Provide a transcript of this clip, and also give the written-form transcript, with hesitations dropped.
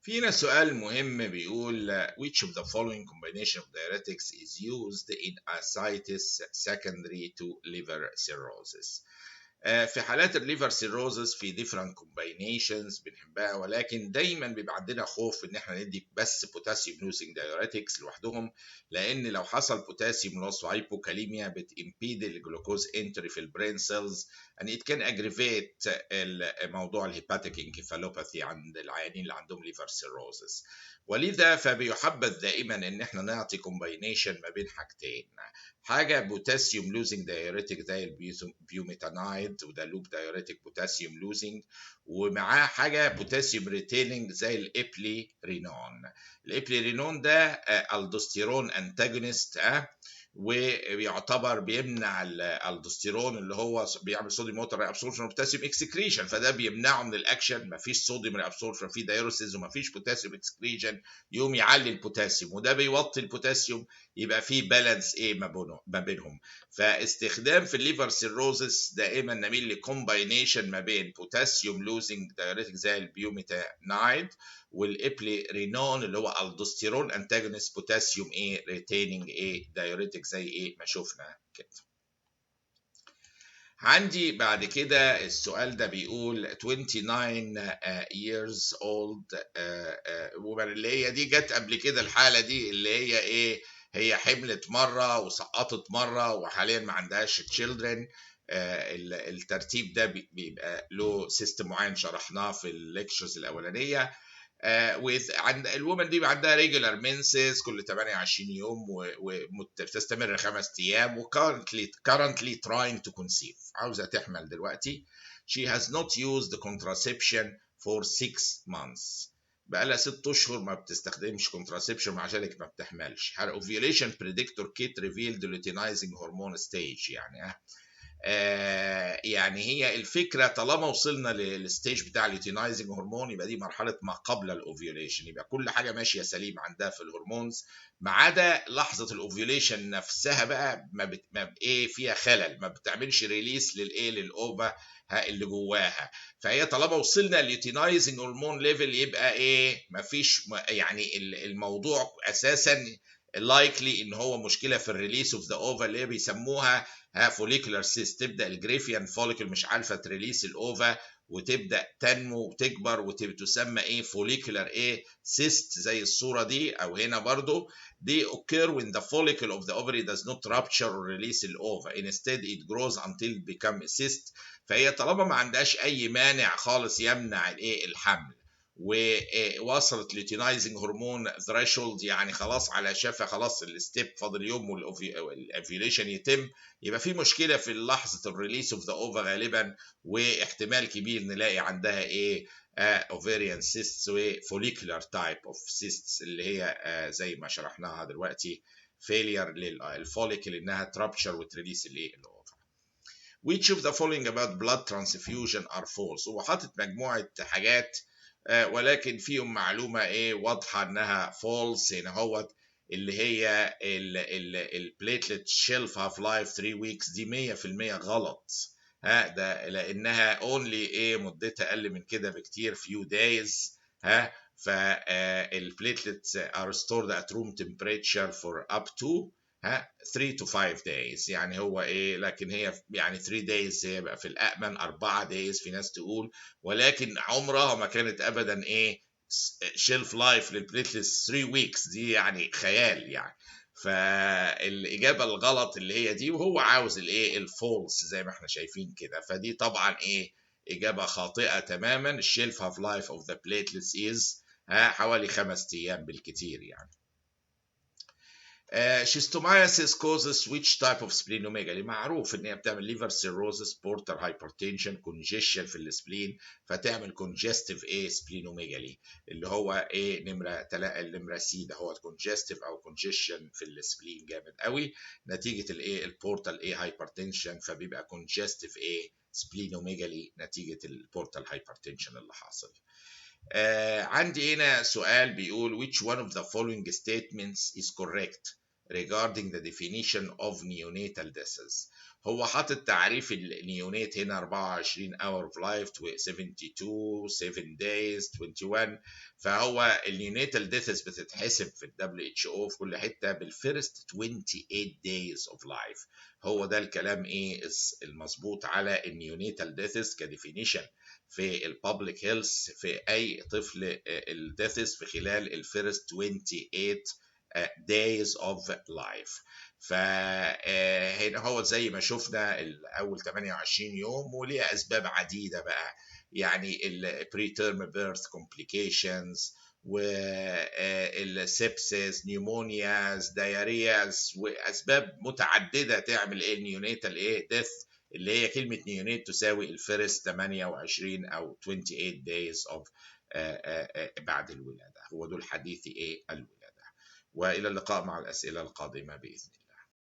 في هنا سؤال مهم بيقول which of the following combination of diuretics is used in ascites secondary to liver cirrhosis. في حالات الليفر سيروزس في different combinations بنحبها، ولكن دايما بيبقى عندنا خوف ان احنا ندي بس بوتاسيوم لوزنج دايوريتكس لوحدهم، لان لو حصل بوتاسيوم لوس وهايبوكاليميا بتمبيد الجلوكوز انتري في البرين سيلز and it can aggravate موضوع الهيباتيك انكفالوباثي عند العيانين اللي عندهم ليفر سيروزس. ولذا فبيحبذ دائما ان احنا نعطي كومباينيشن ما بين حاجتين، حاجه بوتاسيوم لوزنج دايوريتك زي البيوميتانايد وده لوب دايوريتك بوتاسيوم لوزنج، ومعاه حاجه بوتاسيوم ريتيننج زي الابلي رينون. الابلي رينون ده الدوستيرون انتاجونست، ويعتبر بيمنع الالدوستيرون اللي هو بيعمل صوديوم ووتر ري ابسوربشن وبوتاسيوم اكسكريشن، فده بيمنعه من الاكشن، مفيش صوديوم ري ابسوربشن في دايوريسيس ومفيش بوتاسيوم اكسكريشن، يقوم يعلي البوتاسيوم وده بيوطي البوتاسيوم، يبقى في بالانس ايه ما بينهم. فاستخدام في الليفر سيروزس دائما نميل لكومباينيشن ما بين بوتاسيوم لوزنج دايوريتك زي البيوميتانايد والابلي رينون اللي هو الدوستيرون انتاجونست بوتاسيوم ايه ريتيننج ايه دايوريتك زي ايه ما شفنا كده. عندي بعد كده السؤال ده بيقول 29 years old woman، اللي هي دي جت قبل كده الحالة دي اللي هي ايه، هي حملت مرة وسقطت مرة وحاليا ما عندهاش children. الترتيب ده بيبقى له سيستم معين شرحناه في الليكتشرز الأولانية. عند الومن دي عندها ريجولار منسز كل 28 يوم وبتستمر 5 ايام currently trying to conceive، عاوزه تحمل دلوقتي. she has not used contraception for 6 months، بقى لها 6 اشهر ما بتستخدمش contraception مع ذلك ما بتحملش. her ovulation predictor kit revealed luteinizing hormone stage، يعني هي الفكره طالما وصلنا للستيج بتاع الليوتينايزنج هرمون يبقى دي مرحله ما قبل الاوفيوليشن، يبقى كل حاجه ماشيه سليم عندها في الهرمونز ما عدا لحظه الاوفيوليشن نفسها بقى ما ايه فيها خلل، ما بتعملش ريليس للاوفا اللي جواها. فهي طالما وصلنا الليوتينايزنج هرمون ليفل يبقى ايه ما فيش، يعني الموضوع اساسا لايكلي ان هو مشكله في الريليس اوف ذا اوفا اللي هي بيسموها فوليكولار سيست. تبدا الجريفيان فوليكل مش عارفه تريليس الاوفا وتبدا تنمو وتكبر وتسمى ايه فوليكولار ايه سيست زي الصوره دي او هنا برضو. دي occur when the follicle of the ovary does not rupture or release الأوفا. Instead it grows until it becomes a cyst. فهي طالما ما عندهاش أي مانع خالص يمنع الإيه الحمل ووصلت لوتينايزنج هرمون ثريشولد، يعني خلاص على شفا خلاص الستيب فاضل يوم والاوفيوليشن يتم، يبقى في مشكله في لحظه الريليس اوف ذا اوفا غالبا، واحتمال كبير نلاقي عندها ايه اوفيريان سيستس وفوليكولار تايب اوف سيستس اللي هي زي ما شرحناها دلوقتي فيلير للفوليكل انها ترابشر وتريليس الايه الاوفا. Which of the following about blood transfusion are false؟ هو حاطط مجموعه حاجات ولكن فيهم معلومه ايه واضحه انها فولس هنا اهوت، اللي هي البليتلت شيلف هاف لايف 3 ويكس دي 100% غلط. ده لانها اونلي ايه مدتها اقل من كده بكتير few days. فالبليتلتس are stored at room temperature for up to 3 to 5 days، يعني هو ايه لكن هي يعني 3 days هي بقى في الامن 4 days في ناس تقول، ولكن عمرها ما كانت ابدا ايه شيلف لايف للبليتلتس 3 ويكس، دي يعني خيال يعني. فالاجابه الغلط اللي هي دي، وهو عاوز الايه الفولس زي ما احنا شايفين كده، فدي طبعا ايه اجابه خاطئه تماما. الشيلف هاف لايف اوف ذا بليتلتس از حوالي 5 ايام بالكتير يعني. Schistomiasis causes which type of splenomegaly؟ معروف ان هي بتعمل liver cirrhosis portal hypertension congestion في السبلين، فتعمل congestive ايه splenomegaly اللي هو ايه النمره سي ده هو congestive او congestion في السبلين جامد قوي نتيجه الايه البورتال ايه hypertension، فبيبقى congestive ايه splenomegaly نتيجه البورتال hypertension اللي حاصل. عندي هنا سؤال بيقول which one of the following statements is correct؟ regarding the definition of neonatal deaths. هو حاطط تعريف النيونات هنا 24 hour of life 72 7 days 21. فهو النيوناتال deaths بتتحسب في ال WHO في كل حته بالفيرست 28 days of life. هو ده الكلام ايه المظبوط على النيوناتال deaths كديفينيشن في البابليك هيلث في اي طفل الديثس في خلال الفيرست 28 days of life. فهنا هو زي ما شفنا اول 28 يوم وليها اسباب عديده بقى، يعني البري تيرم بيرث كومبليكيشنز والسبسس نيومونياز دايرياز واسباب متعدده تعمل ايه النيونيتال ايه ديث، اللي هي كلمه نيونيت تساوي الفيرست 28 او 28 days of بعد الولاده. هو دول حديثي ايه الولاده، والى اللقاء مع الاسئله القادمه باذن الله.